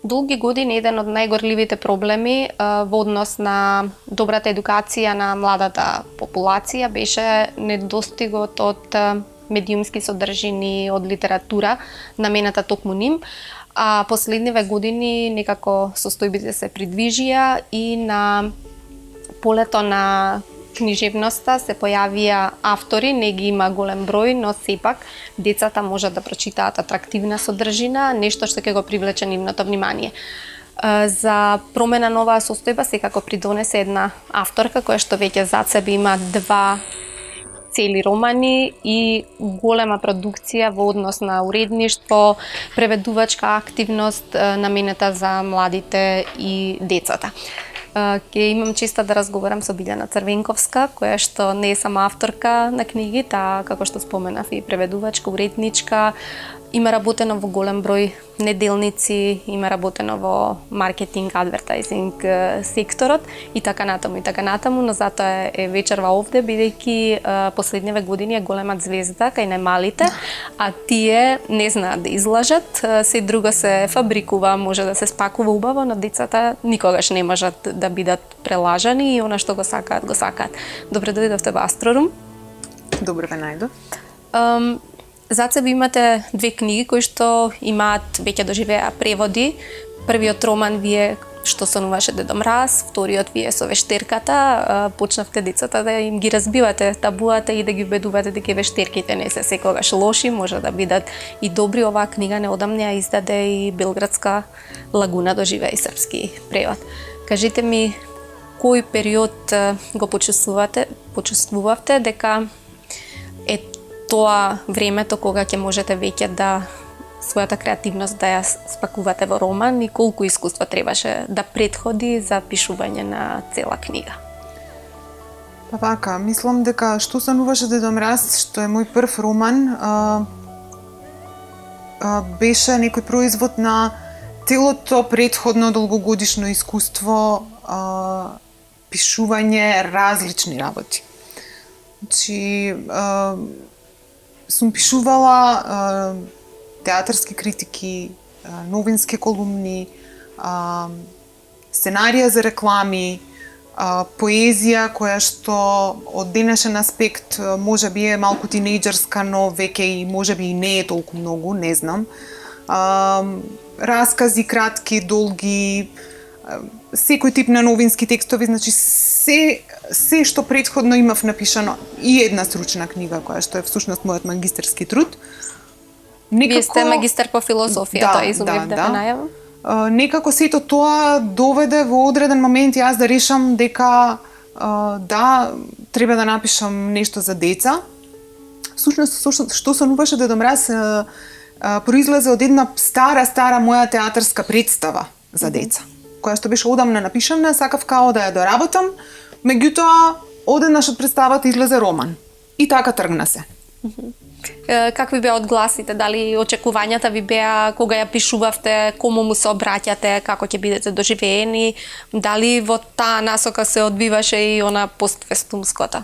Долги години еден од најгорливите проблеми во однос на добрата едукација на младата популација беше недостигот од медиумски содржини, од литература намената токму ним. А последниве години некако состојбите се придвижија и на полето на книжевноста се појавија автори, не ги има голем број, но сепак децата можат да прочитаат атрактивна содржина, нешто што ќе го привлече нивното внимание. За промена на оваа состојба секако придонесе една авторка која што веќе зад себе има 2 цели романи и голема продукција во однос на уредништво, преведувачка активност наменета за младите и децата. Ќе имам честа да разговарам со Билјана Црвенковска, која што не е само авторка на книги, таа, како што споменав, и преведувачка, уредничка, има работено во голем број неделници, има работено во маркетинг, адвертајзинг секторот и така натаму, но затоа е вечерва овде, бидејќи последниве години е голема звезда кај најмалите, а тие не знаат да излажат, се друго се фабрикува, може да се спакува убаво, но децата никогаш не можат да бидат прелажани и она што го сакаат, го сакаат. Добре дојдовте во Астрорум. Добре ве најдов. Зад себе имате 2 книги кои што имаат веќе доживеа преводи. Првиот роман ви е Што сонуваше Дедо Мраз, вториот ви е Со вештерката. Почнавте децата да им ги разбивате табуата и да ги убедувате дека вештерките не се секогаш лоши, може да бидат и добри. Оваа книга неодамна ја издаде и Белградска лагуна, доживеа и српски превод. Кажете ми, кој период го почувствувавте дека е тоа времето кога ќе можете веќе да својата креативност да ја спакувате во роман и колку искуство требаше да претходи за пишување на цела книга? Па вака, мислам дека Што сонуваше Дедо Мраз, што е мој прв роман, беше некој производ на целото претходно долгогодишно искуство пишување различни работи. Значи, сум пишувала театарски критики, новински колумни, сценарија за реклами, поезија која што од денешен аспект може би е малку тинејџерска, но веќе и може би и не е толку многу, не знам. Раскази, кратки, долги, секој тип на новински текстови, значи се што претходно имав напишано и една стручна книга која што е всушност мојот магистерски труд. Вие сте магистар по филозофија, тоа изумев да најавам. Некако сето тоа доведе во одреден момент јас да решам дека да, треба да напишам нешто за деца. Всушност, Што сонуваше Дедо Мраз произлезе од една стара моја театарска представа за деца, која што беше одамна напишана, сакав као да ја доработам, меѓутоа одеднаш од представата излезе роман. И така тргна се. Какви беа одгласите? Дали очекувањата ви беа кога ја пишувавте, кому му се обраќате, како ќе бидете доживеени? Дали во таа насока се одбиваше и она постфестумската?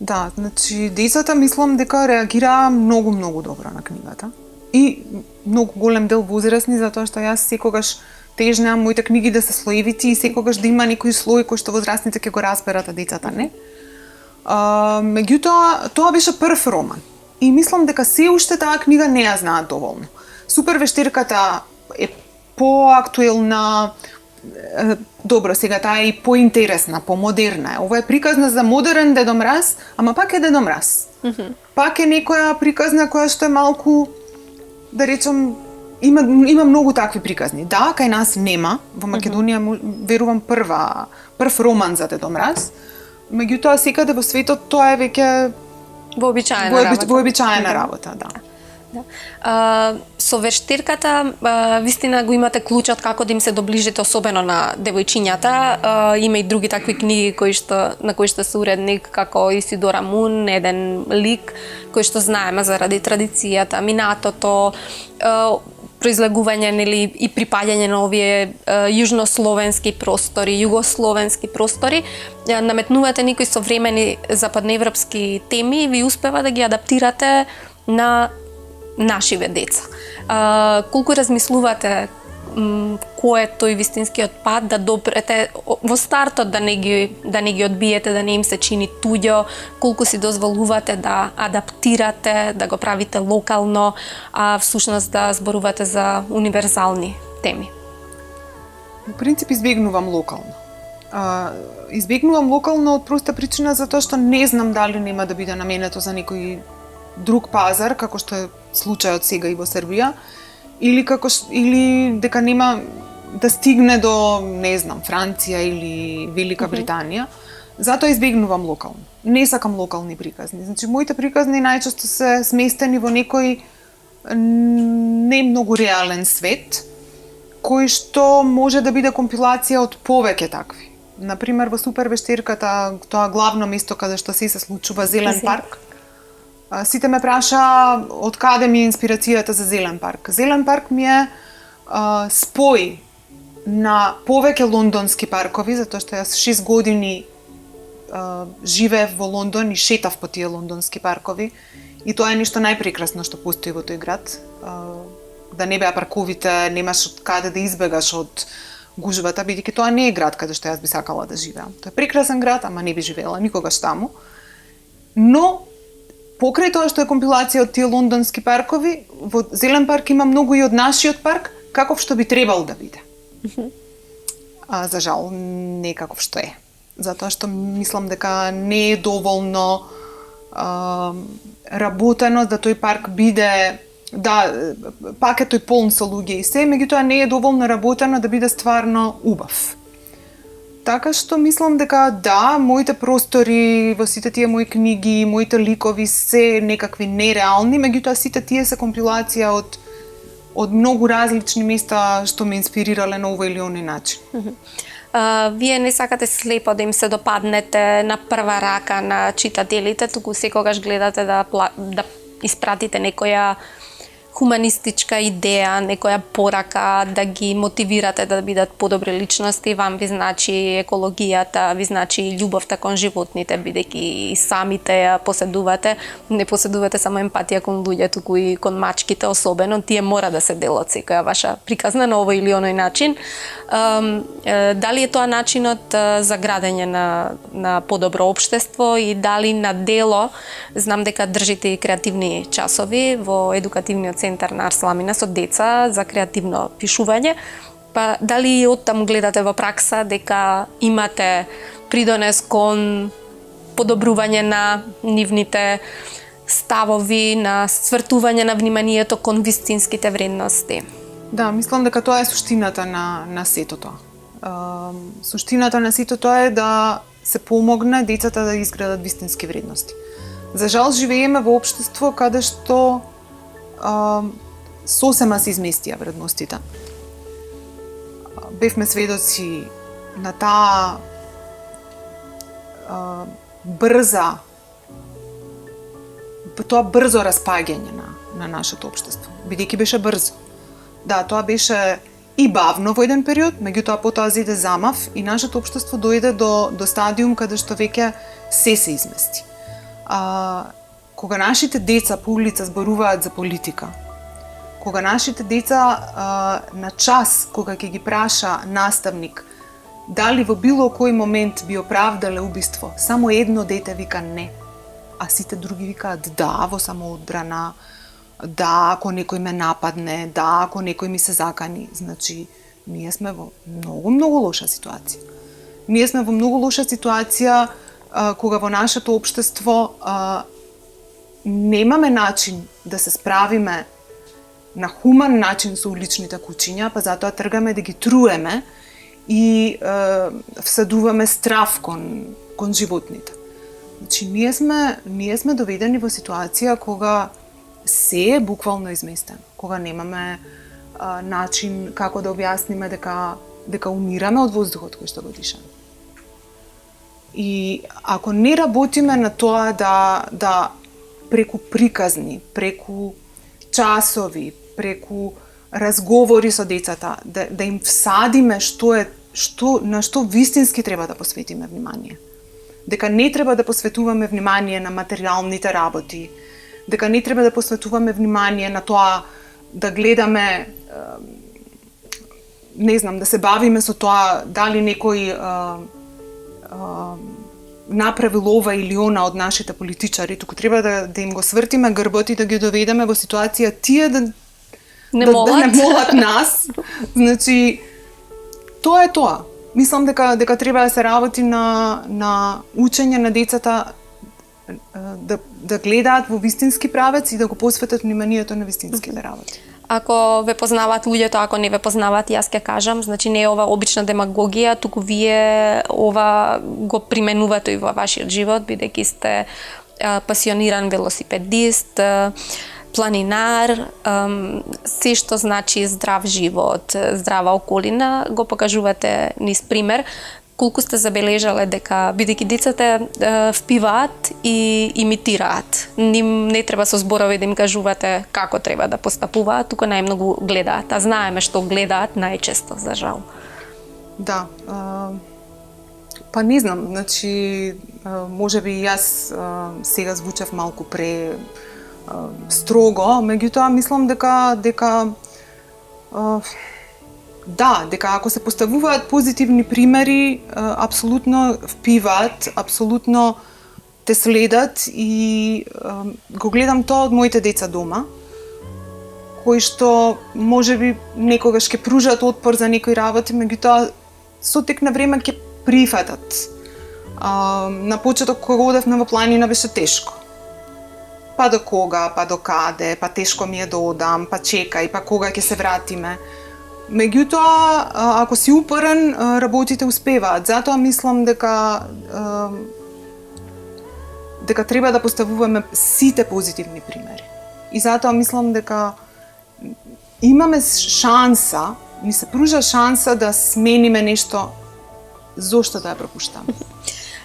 Да, значи децата мислам дека реагираа многу добро на книгата. И многу голем дел возрастни, затоа што јас секогаш тежнеам моите книги да се слоевити и секогаш да има некој слој кој што возрастните ќе го разберат, а децата не. Меѓутоа, тоа беше прв роман. И мислам дека се уште таа книга не ја знаат доволно. Супер вештерката е поактуелна, добро, сега таа е и поинтересна, помодерна. Ова е приказна за модерен Дедо Мраз, ама пак е Дедо Мраз. Пак е некоја приказна која што е малку, да речам, има многу такви приказни. Да, кај нас нема, во Македонија верувам прв роман за Дедо Мраз. Меѓутоа секаде во светот тоа е веќе вообичаена работа, да. Со вештирката, вистина го имате клучот како да им се доближите, особено на девојчињата. Има и други такви книги на кои што се уредник, како Исидора Мун, еден лик, кој што знаеме заради традицијата, минатото, произлегување нели и припаѓање на овие јужнословенски простори, југословенски простори, наметнувате некои современи западноевропски теми и ви успева да ги адаптирате на нашиве деца. Колку размислувате кој е тој вистинскиот пат да допрете во стартот, да не ги одбиете, да не им се чини туѓо, колку си дозволувате да адаптирате, да го правите локално, а всушност да зборувате за универзални теми? Во принцип избегнувам локално. Избегнувам локално од проста причина затоа што не знам дали нема да биде наменето за некој друг пазар, како што е случајот сега и во Србија, или дека нема да стигне до, не знам, Франција или Велика Британија. Затоа избегнувам локално. Не сакам локални приказни. Значи, моите приказни најчесто се сместени во некој не многу реален свет, кој што може да биде компилација од повеќе такви. Например, во Супер вештирката, тоа главно место каде што се случува Зелен парк, сите ме праша од каде ми е инспирацијата за Зелен парк. Зелен парк ми е спој на повеќе лондонски паркови, затоа што јас 6 години живеев во Лондон и шетав по тие лондонски паркови. И тоа е нешто најпрекрасно што постои во тој град. Да не беа парковите, немаш од каде да избегаш од гужвата, бидејќи тоа не е град каде што јас би сакала да живеам. Тоа е прекрасен град, ама не би живеела никогаш таму. Но покрај тоа што е компилација од тие лондонски паркови, во Зелен парк има многу и од нашиот парк, каков што би требал да биде. За жал, не каков што е. Затоа што мислам дека не е доволно работено да тој парк биде, да, пак е тој полн со луѓе и се, меѓутоа не е доволно работено да биде стварно убав. Така што мислам дека да, моите простори во сите тие мои книги, моите ликови се некакви нереални, меѓутоа сите тие се компилација од многу различни места што ме инспирирале на овој или оној начин. Вие не сакате слепо да им се допаднете на прва рака на читателите, туку секогаш гледате да испратите некоја хуманистичка идеја, некоја порака, да ги мотивирате да бидат подобри личности. Вам ви значи екологијата, ви значи љубовта кон животните, бидејќи и самите ја поседувате. Не поседувате само емпатија кон луѓе, туку и кон мачките особено. Тие мора да се дел од секоја ваша приказна на овој или оној начин. Дали е тоа начинот за градење на подобро општество и дали на дело, знам дека држите и креативни часови во едукативниот центар на Арсламина со деца за креативно пишување, па дали и оттаму гледате во пракса дека имате придонес кон подобрување на нивните ставови, на свртување на вниманието кон вистинските вредности? Да, мислам дека тоа е суштината на сето тоа. Суштината на сето тоа е да се помогне децата да изградат вистински вредности. За жал живееме во општество каде што сосема се изместија вредностите. Бевме сведоци на таа брзо распаѓање на нашето општество, бидејќи беше брзо. Да, тоа беше и бавно во еден период, меѓутоа потоа зеде замав и нашето општество дојде до стадиум каде што веќе се измести. Кога нашите деца по улица зборуваат за политика, кога нашите деца на час, кога ќе ги праша наставник дали во било кој момент би оправдале убиство, само едно дете вика не, а сите други викаат да во самоодбрана, да, ако некој ме нападне, да, ако некој ми се закани. Значи, ние сме во многу лоша ситуација. Ние сме во многу лоша ситуација кога во нашето општество немаме начин да се справиме на хуман начин со уличните кучиња, па затоа тргаме да ги труеме и всадуваме страв кон животните. Значи, ние сме доведени во ситуација кога се е буквално изместено, кога немаме начин како да објасниме дека умираме од воздухот кој што го дишаме. И ако не работиме на тоа да преку приказни, преку часови, преку разговори со децата, да им всадиме на што вистински треба да посветиме внимание. Дека не треба да посветуваме внимание на материјалните работи, дека не треба да посветуваме внимание на тоа да гледаме, не знам, да се бавиме со тоа дали некој направил ова или она од нашите политичари, туку треба да им го свртиме грбот и да ги доведеме во ситуација тие да не молат нас. Значи, тоа е тоа. Мислам дека треба да се работи на учење на децата да гледаат во вистински правец и да го посветат вниманието на вистинските работи. Ако ве познаваат луѓето, ако не ве познаваат, јас ќе кажам, значи не е ова обична демагогија, туку вие ова го применувате и во вашиот живот, бидејќи сте пасиониран велосипедист, планинар, се што значи здрав живот, здрава околина, го покажувате низ пример. Колку сте забележале дека, бидејќи децата впиваат и имитираат, ним не треба со зборови да им кажувате како треба да постапуваат, туку најмногу гледаат, а знаеме што гледаат најчесто, за жал. Да, па не знам, значи, можеби јас сега звучев малку строго, меѓутоа мислам дека дека ако се поставуваат позитивни примери, апсолутно впиваат, апсолутно те следат и го гледам тоа од моите деца дома, кои што можеби некогаш ќе пружат отпор за некои работи, меѓутоа со тек на време ќе прифатат. На почеток кога одевме во планина беше тешко. Па до кога, па до каде, па тешко ми е да одам, па чекај, па кога ќе се вратиме. Меѓутоа, ако си упорен, работите успеваат. Затоа мислам дека треба да поставуваме сите позитивни примери. И затоа мислам дека имаме шанса, ни се пружа шанса да смениме нешто, зошто да ја пропуштаме.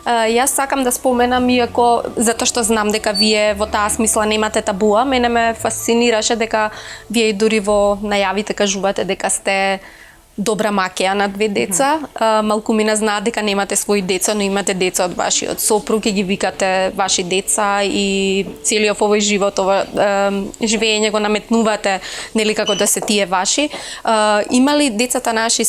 Јас сакам да споменам, иако затоа што знам дека вие во таа смисла немате табуа, мене ме фасцинираше дека вие и дури во најавите кажувате дека сте добра маќеја на 2 деца. Малку мина знаат дека немате своји деца, но имате деца од вашиот сопруг и ги викате ваши деца и целиот овој живот, ова живење го наметнувате, нели како да се тие ваши. Има ли децата наши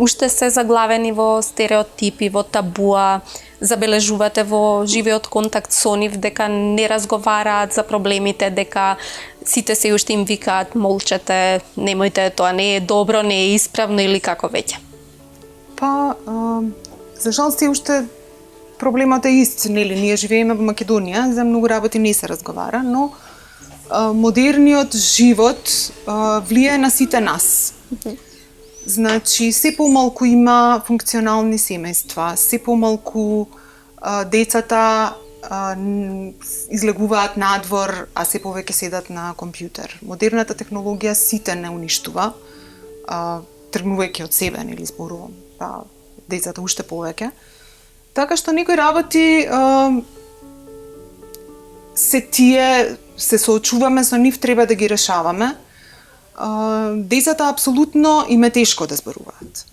уште се заглавени во стереотипи, во табуа, забележувате во живиот контакт со нив дека не разговараат за проблемите, дека сите се уште им викаат молчете, немојте, тоа не е добро, не е исправно или како веќе? Па, за жал се уште проблемот е ист, нели, ние живееме во Македонија, за многу работи не се разговара, но модерниот живот влијае на сите нас. Значи, се помалку има функционални семејства, се помалку децата излегуваат надвор, а се повеќе седат на компјутер. Модерната технологија сите не уништува, тргнувајќи од себе, нели зборувам, па децата уште повеќе. Така што некои работи се соочуваме со нив, треба да ги решаваме. Децата апсолутно им е тешко да зборуваат.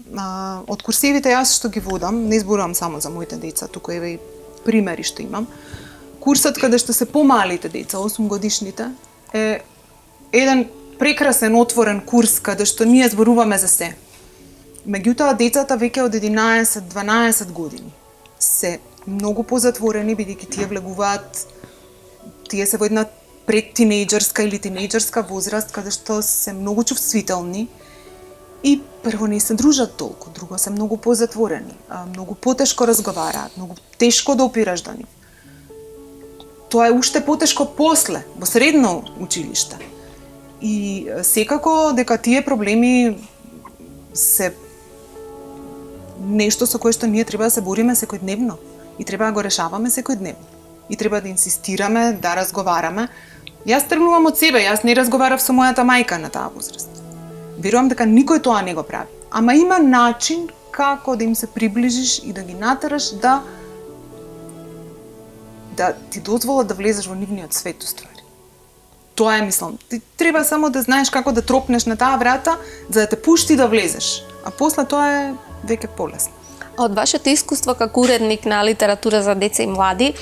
Од курсевите јас што ги водам, не зборувам само за моите деца, туку еве и примери што имам. Курсот каде што се помалите деца, 8 годишните, е еден прекрасен отворен курс каде што ние зборуваме за се. Меѓутоа децата веќе од 11-12 години се многу позатворени, бидејќи тие влегуваат, тие се во една предтинејџерска или тинејџерска возраст, каде што се многу чувствителни и прво не се дружат толку, друго се многу позатворени, многу потешко разговараат, многу тешко допираш до нив. Тоа е уште потешко после, во средно училиште. И секако дека тие проблеми се нешто со кое што ние треба да се бориме секојдневно и треба да го решаваме секојдневно. И треба да инсистираме, да разговараме. Јас тргнувам од себе, јас не разговарав со мојата мајка на таа возраст. Верувам дека никој тоа не го прави. Ама има начин како да им се приближиш и да ги натераш да ти дозволат да влезеш во нивниот свет уствари. Тоа е, мислам. Ти треба само да знаеш како да тропнеш на таа врата за да те пушти да влезеш. А после тоа е веќе полесно. Од вашето искуство како уредник на литература за деца и млади,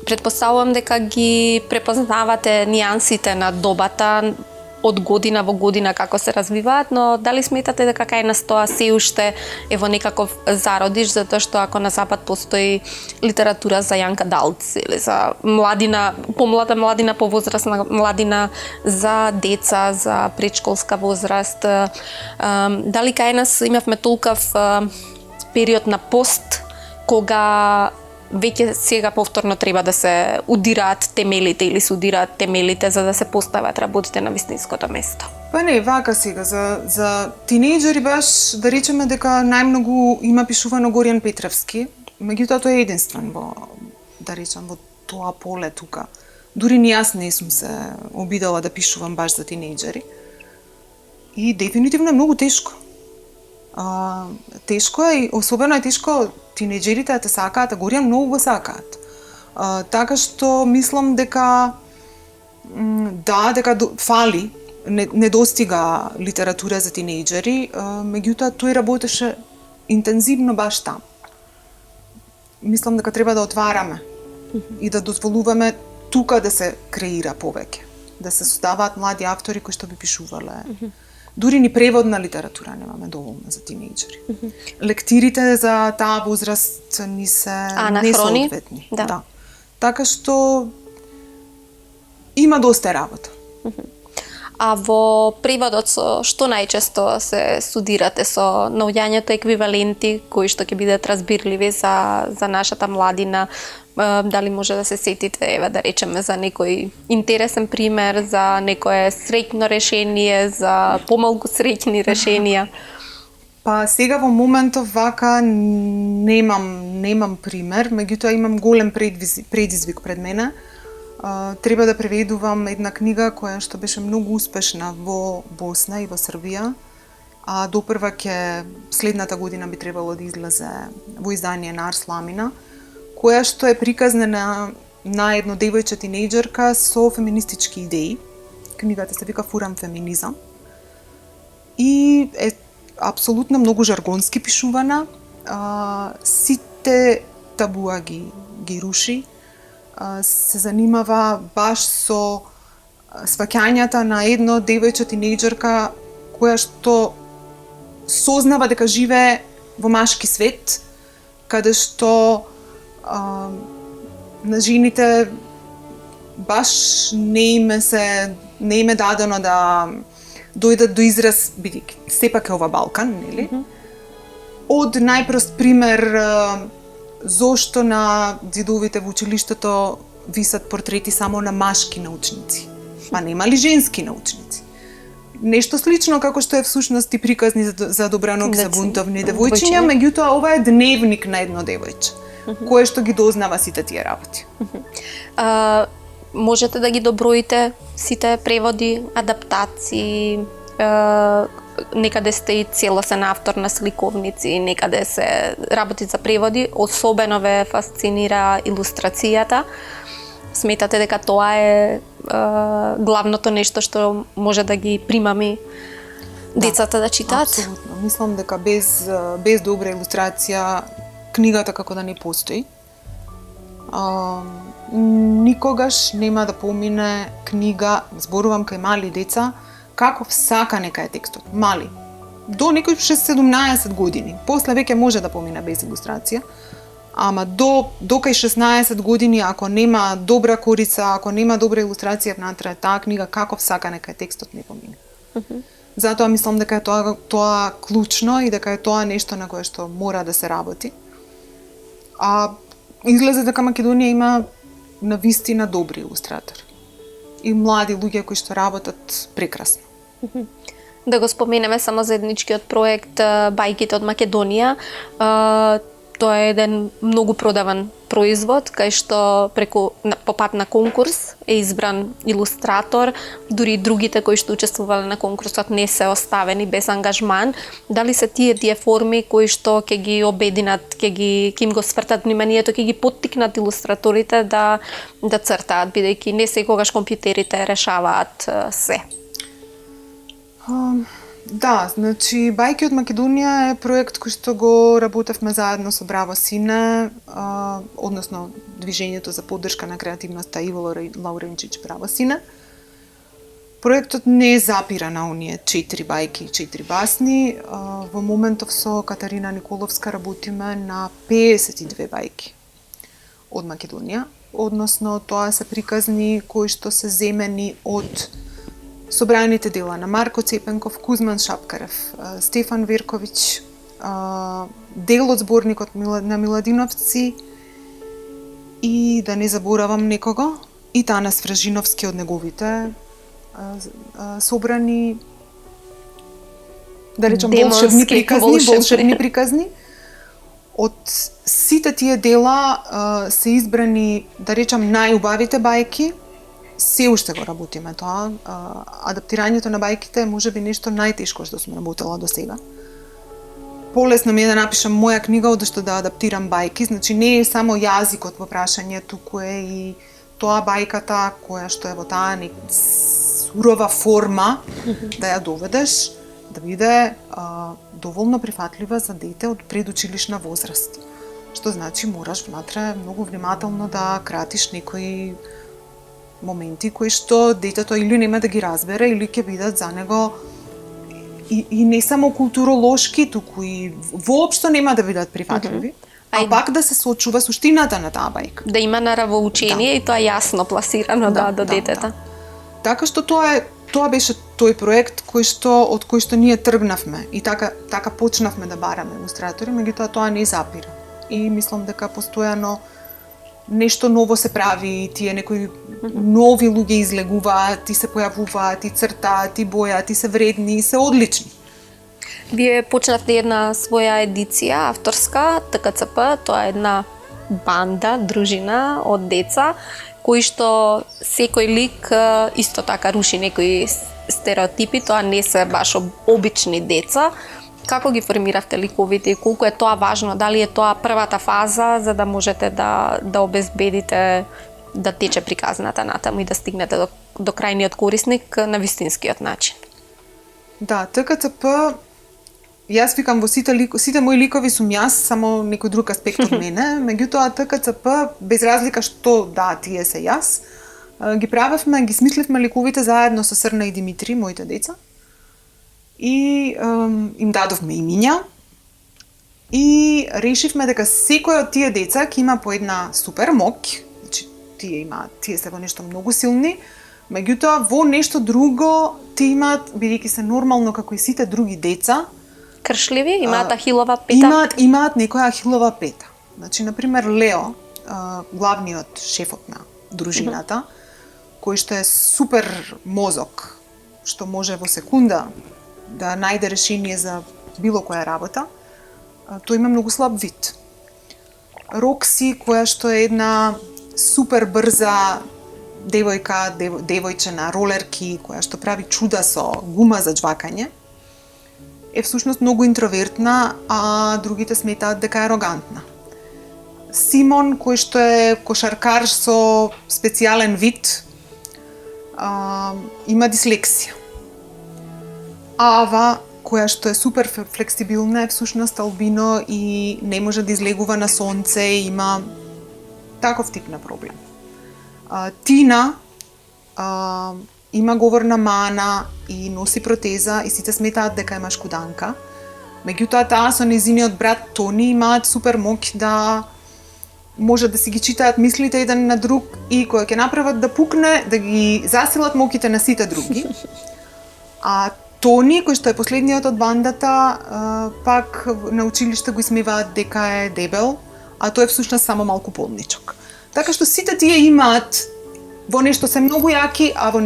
претпоставувам дека ги препознавате нијансите на добата од година во година како се развиваат, но дали сметате дека кај нас тоа се уште е во некаков зародиш, затоа што ако на запад постои литература за young adults или за младина, помлада младина, повозрастна младина, за деца, за предшколска возраст, дали кај нас имавме толков период на пост кога веќе сега повторно треба да се удираат темелите или се удираат темелите за да се постават работите на вистинското место. Па не, вака сега, за тинејџери баш да речеме дека најмногу има пишувано Горијан Петревски, меѓутоа тој е единствен во, да речам, во тоа поле тука. Дури ни јас не сум се обидела да пишувам баш за тинејџери. И дефинитивно е многу тешко. Тешко е, и особено е тешко тинејџерите да те сакаат, а Горијан многу го сакаат. Така што мислам дека дека фали, не достига литература за тинејџери, меѓутоа тој работеше интензивно баш таму. Мислам дека треба да отвараме и да дозволуваме тука да се креира повеќе, да се создаваат млади автори кои што би пишувале. Дури ни преводна литература немаме доволно за тинејџери. Лектирите за таа возраст ни се несоодветни. Да. Така што има доста работа. А во преводот со што најчесто се студирате, со наоѓањето еквиваленти кои што ќе бидат разбирливи за нашата младина? Дали може да се сетите, еве да речеме, за некој интересен пример, за некое среќно решение, за помалку среќни решенија? Па сега во моментов вака немам пример, меѓутоа имам голем предизвик пред мене. Треба да преведувам една книга која што беше многу успешна во Босна и во Србија, а допрва ќе следната година би требало да излезе во издание на Арсламина, која што е приказна на едно девојче тинејџерка со феминистички идеи. Книгата се вика Фурам феминизам. И е апсолутно многу жаргонски пишувана. Сите табуа ги руши. Се занимава баш со сваќањата на едно девојче тинејџерка која што сознава дека живее во машки свет, каде што на жените баш не им е дадено да дојдат до израз, бидејќи сепак е ова Балкан, нели? Од најпрост пример зошто на ѕидовите во училиштето висат портрети само на машки научници, па нема ли женски научници? Нешто слично како што е всушност и приказни за добраноги, за бунтовни девојчиња, меѓутоа ова е дневник на едно девојче, кое што ги дознава сите тие работи. Можете да ги доброите сите преводи, адаптации, некаде сте и целосен автор на сликовници, некаде се работи за преводи, особено ве фасцинира илустрацијата. Сметате дека тоа е главното нешто што може да ги примами децата да читаат? Апсолутно. Мислам дека без добра илустрација книгата како да не постои. Никогаш нема да помине книга, зборувам кај мали деца, каков сака нека е текстот. Мали. До некој 6-17 години. После веќе може да помине без илустрација. Ама до кај 16 години, ако нема добра корица, ако нема добра илустрација внатре, таа книга каков сака нека текстот не помине. Затоа мислам дека е тоа клучно и дека е тоа нешто на кое што мора да се работи. А изгледа дека Македонија има навистина добри илустратори. И млади луѓе кои што работат прекрасно. Да го споменеме само заедничкиот проект Бајките од Македонија. Тоа е еден многу продаван производ, кај што по пат на конкурс е избран илустратор, дури и другите кои што учествувале на конкурсот не се оставени без ангажман. Дали се тие форми кои што ќе ги обединат, ќе им го свртат вниманието, ќе ги поттикнат илустраторите да цртаат, бидејќи не секогаш компјутерите решаваат се? Да, значи Бајки од Македонија е проект кој што го работевме заедно со Браво Сине, односно Движењето за поддршка на креативноста Иво Лауренчич Браво Сине. Проектот не запира на оние 4 бајки и 4 басни. Во моментов со Катарина Николовска работиме на 52 бајки од Македонија, односно тоа се приказни кои што се земени од собраните дела на Марко Цепенков, Кузман Шапкарев, Стефан Верковиќ, дел од зборникот на Миладиновци и да не заборавам некого, и Танас Вражиновски од неговите собрани, да речам, волшебни приказни. Од сите тие дела се избрани, да речам, најубавите бајки. Се уште го работиме тоа. Адаптирањето на бајките е можеби нешто најтешко што сум работела до сега. Полесно ми е да напишам моја книга одошто да адаптирам бајки, значи не е само јазикот во прашање, туку е и тоа бајката која што е во таа сурова форма да ја доведеш да биде доволно прифатлива за дете од предучилишна возраст. Што значи мораш внатре многу внимателно да кратиш некои моменти кои што детето или нема да ги разбере, или ќе бидат за него и не само културолошки, туку и воопшто нема да бидат прифатливи, а пак да се соочува суштината на таа бајка. Да има наравоучение и тоа јасно пласирано до детето. Така што тоа беше тој проект од кој што ние тргнавме и така почнавме да бараме илустратори, меѓутоа тоа не запира. И мислам дека постојано нешто ново се прави, тие некои нови луѓе излегуваат, и се појавуваат, и цртаат, и бојат, и се вредни, и се одлични. Вие почнавте една своја едиција, авторска, ТКЦП, тоа е една банда, дружина од деца, кои што секој лик исто така руши некои стереотипи, тоа не се баш обични деца. Како ги формиравте ликовите и колку е тоа важно? Дали е тоа првата фаза за да можете да обезбедите да тече приказната натаму и да стигнете до крајниот корисник на вистинскиот начин? Да, ТКЦП, јас викам во сите мои ликови сум јас, само некој друг аспект од мене, меѓутоа ТКЦП, без разлика што тие се јас, ги правевме, ги смисливме ликовите заедно со Срна и Димитри, моите деца. И им дадовме имиња и решивме дека секој од тие деца ќе има по една супер моќ, значи тие се во нешто многу силни, меѓутоа во нешто друго тие имаат, бидејќи се нормално како и сите други деца, кршливи, имаат ахилова пета. Имаат некоја ахилова пета. Значи, например, Лео, главниот шефот на дружината, кој што е супер мозок, што може во секунда да најде решение за било која работа, тој има многу слаб вид. Рокси, која што е една супер брза девојка, девојче на ролерки, која што прави чуда со гума за џвакање, е всушност многу интровертна, а другите сметаат дека е арогантна. Симон, кој што е кошаркар со специјален вид, има дислексија. Ава, која што е супер флексибилна, е всушност албино и не може да излегува на сонце, има таков тип на проблем. Тина има говорна мана и носи протеза и сите сметаат дека е машкуданка. Меѓутоа таа со нејзиниот брат Тони имаат супер моќ да може да си ги читаат мислите еден на друг и кога ќе направат да пукне, да ги засилат моките на сите други. А Тони, кој што е последниот од бандата, пак на училиште го исмеваат дека е дебел, а тој е всушност само малку полничок. Така што сите тие имаат во нешто се многу јаки, а во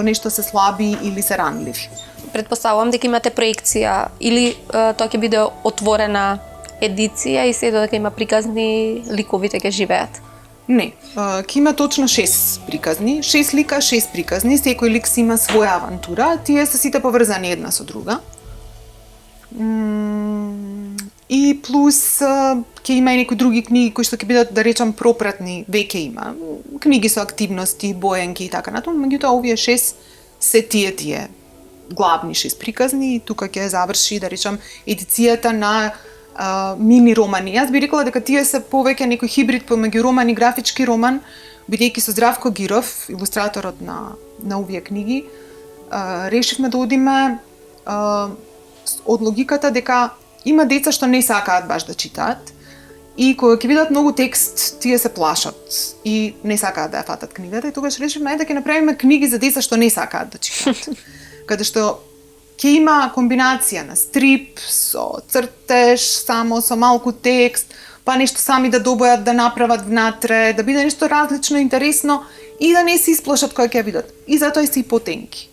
нешто се слаби или се ранливи. Предпоставувам дека имате проекција или тоа ќе биде отворена едиција и се дека има приказни, ликовите ќе живеат. Не, ќе има точно 6 приказни, 6 лика, 6 приказни, секој лик си има своја авантура, тие се сите поврзани една со друга. И плюс ќе има и некои други книги кои што ќе бидат, да речам, пропратни, веќе има. Книги со активности, боенки и така натаму, меѓутоа овие 6 се тие главни 6 приказни и тука ќе заврши, да речам, едицијата на мини романи. Јас би рекла дека тие се повеќе некој хибрид помеѓу роман и графички роман, бидејќи со Здравко Гиров, илустраторот на овие книги, решивме да одиме од логиката дека има деца што не сакаат баш да читаат и кога ќе видат многу текст, тие се плашат и не сакаат да ја фатат книгата и тогаш решивме да ќе направиме книги за деца што не сакаат да читаат. Каде што ќе има комбинација на стрип, со цртеж, само со малку текст, па нешто сами да добојат, да направат внатре, да биде нешто различно, интересно и да не се исплашат кога ќе видат. И затоа и се и потенки.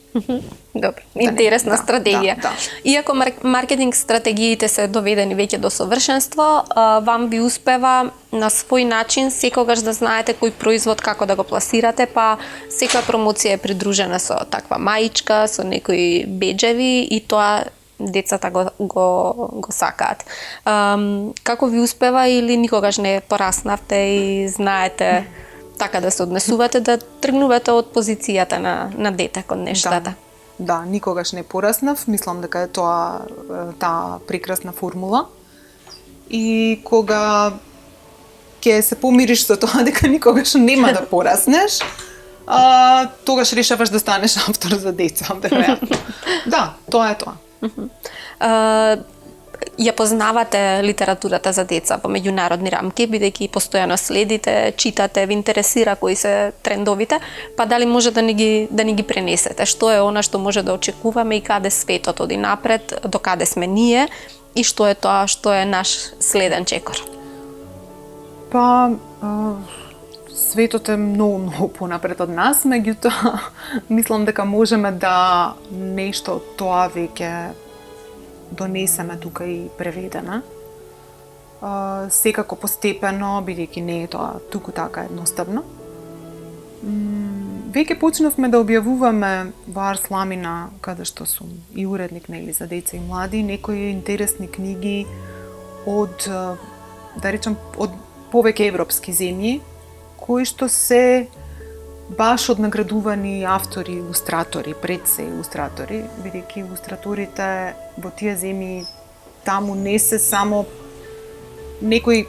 Добро, интересна стратегија. Да. Иако маркетинг стратегиите се доведени веќе до совршенство, вам ви успева на свој начин секогаш да знаете кој производ како да го пласирате, па секоја промоција е придружена со таква маичка, со некои беџеви и тоа децата го сакаат. Како ви успева или никогаш не пораснавте и знаете така да се однесувате, да тргнувате од позицијата на дете кон нештата? Да, никогаш не пораснав, мислам дека е тоа таа прекрасна формула. И кога ќе се помириш со тоа дека никогаш нема да пораснеш, тогаш решаваш да станеш автор за деца, веројатно. Да, тоа е тоа. Ја познавате литературата за деца по меѓународни рамки, бидејќи постојано следите, читате, ви интересира кои се трендовите, па дали може да ни ги пренесете? Што е она што може да очекуваме и каде светот оди напред, до каде сме ние и што е тоа што е наш следен чекор? Па, светот е многу понапред од нас, меѓутоа мислам дека можеме да нешто од тоа веќе донесеме тука и преведена. Секако постепено, бидејќи не е тоа туку така едноставно. Веќе почнавме да објавуваме во Арс Ламина, каде што сум и уредник за деца и млади, некои интересни книги од, да речам, од повеќе европски земји, кои што се баш од наградувани автори, илустратори, пред се илустратори, бидејќи илустраторите во тие земји таму не се само некој,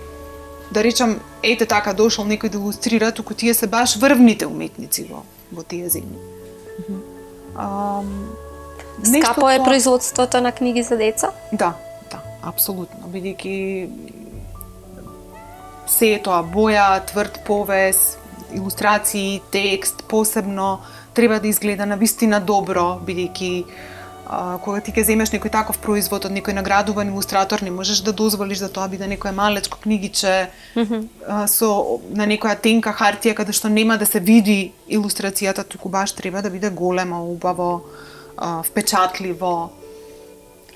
да речам, ете така дошол некој да илустрира, туку тие се баш врвните уметници во тие земји. Скапо е производството на книги за деца? Да, апсолутно, бидејќи се е тоа боја, тврд повес, илустрации, текст, посебно треба да изгледа на вистина добро, бидејќи кога ти ќе земеш некој таков производ од некој наградуван илустратор, не можеш да дозволиш да тоа биде некое малечко книгиче на некоја тенка хартија каде што нема да се види илустрацијата, туку баш треба да биде големо, убаво, впечатливо.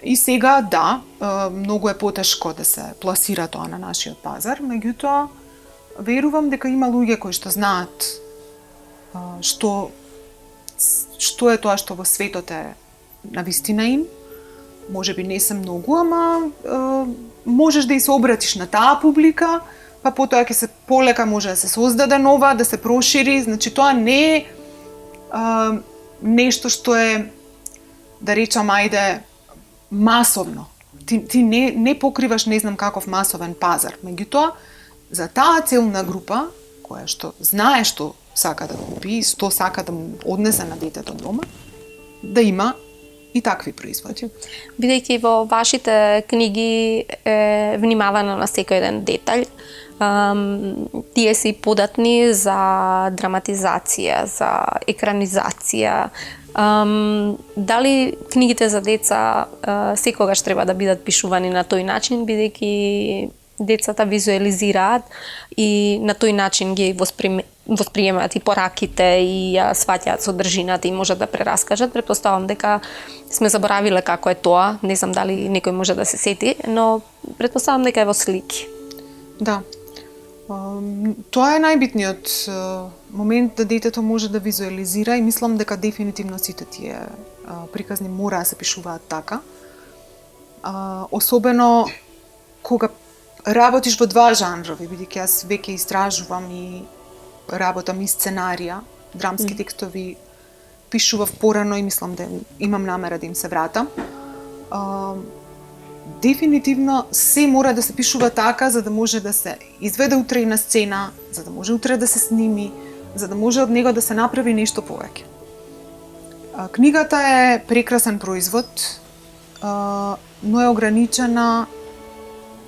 И сега, да, многу е потешко да се пласира тоа на нашиот пазар, меѓутоа, верувам дека има луѓе кои што знаат што е тоа што во светот е на вистина им. Можеби не се многу, ама можеш да и се обратиш на таа публика, па потоа ќе се полека може да се создаде нова, да се прошири. Значи тоа не е нешто што е, да речам, ајде, масовно. Ти не покриваш не знам каков масовен пазар. Меѓутоа, за таа целна група, која што знае што сака да купи, што сака да му однесе на детето дома, да има и такви производи. Бидејќи во вашите книги е внимавано на секој еден детаљ, тие си податни за драматизација, за екранизација. Дали книгите за деца секогаш треба да бидат пишувани на тој начин, бидејќи децата визуализираат и на тој начин ги восприемаат и пораките и ја сваќаат содржината и можат да прераскажат. Претпоставам дека сме заборавиле како е тоа, не знам дали некој може да се сети, но претпоставам дека е во слики. Да. Тоа е најбитниот момент да детето може да визуализира и мислам дека дефинитивно сите тие приказни мора да се пишуваат така. Особено кога работиш во два жанрови, бидејќи јас веќе истражувам и работам и сценарија, драмски текстови пишував порано и мислам да имам намера да им се вратам. Дефинитивно се мора да се пишува така за да може да се изведе утре на сцена, за да може утре да се сними, за да може од него да се направи нешто повеќе. Книгата е прекрасен производ, но е ограничена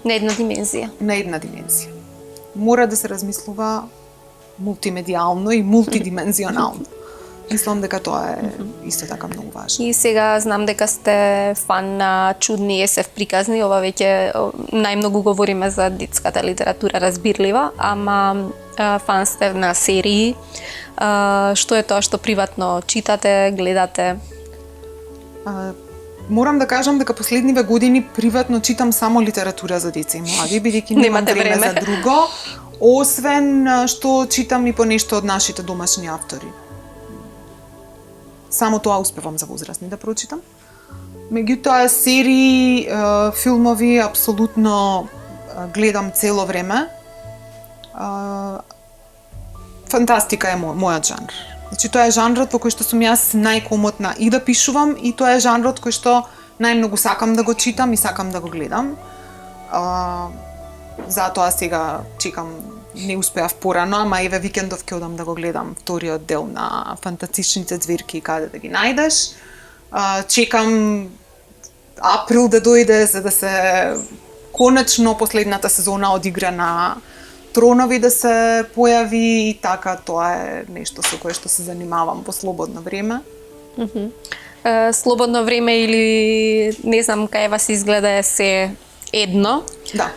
На една димензија. на една димензија. Мора да се размислува мултимедијално и мултидимензионално. Мислам дека тоа е исто така многу важно. И сега знам дека сте фан на чудни СФ приказни, ова веќе најмногу говориме за детската литература разбирлива, ама фан сте на серии. Што е тоа што приватно читате, гледате? Морам да кажам дека последниве години приватно читам само литература за деца и млади, бидејќи немам Немате време време. за друго, освен што читам и по нешто од нашите домашни автори. Само тоа успевам за возрастни да прочитам. Меѓутоа, серии, филмови, апсолутно гледам цело време. Фантастика е мојот жанр. Значи, тоа е жанрот во кој што сум јас најкомотна и да пишувам, и тоа е жанрот кој што најмногу сакам да го читам и сакам да го гледам. Затоа сега чекам, не успеав порано, ама еве викендов ќе одам да го гледам вториот дел на Фантастичните зверки и каде да ги најдеш. Чекам април да дојде за да се конечно последната сезона одигра на Тронови да се појави и така, тоа е нешто со кое што се занимавам во слободно време. Слободно време или не знам кај вас изгледа е се едно. Да.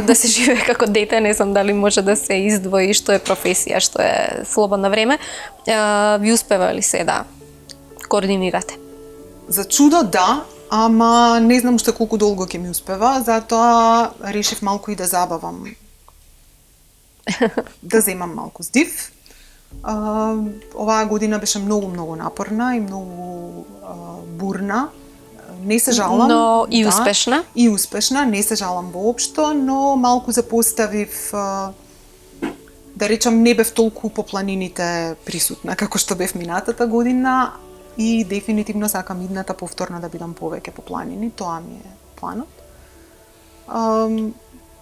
Да се живее како дете, не знам дали може да се издвои што е професија, што е слободно време. Ви успева ли се да координирате? За чудо да, ама не знам уште колку долго ќе ми успева, затоа решив малку и да забавам. Да земам малку здив. Оваа година беше многу напорна и многу бурна. Не се жалам. Но и да, успешна. И успешна, не се жалам воопшто, но малку запоставив, да речам, не бев толку по планините присутна како што бев минатата година и дефинитивно сакам идната повторно да бидам повеќе по планини, тоа ми е планот.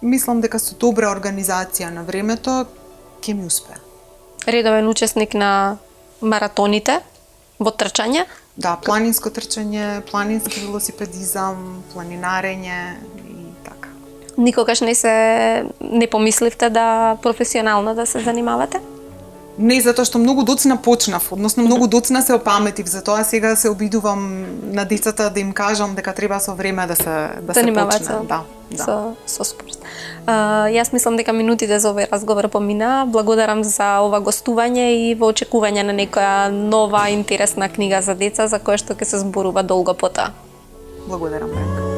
Мислам дека со добра организација на времето ќе ми успее. Редовен учесник на маратоните во трчање? Да, планинско трчање, планински велосипедизам, планинарење и така. Никогаш не помисливте да професионално да се занимавате? Не, затоа што многу доцна почнав, односно многу доцна се опаметив, затоа сега се обидувам на децата да им кажам дека треба со време да се почне. Да. Со спорт. Јас мислам дека минутите за овој разговор помина. Благодарам за ова гостување и во очекување на некоја нова интересна книга за деца за која што ќе се зборува долго потоа. Благодарам, Бранка.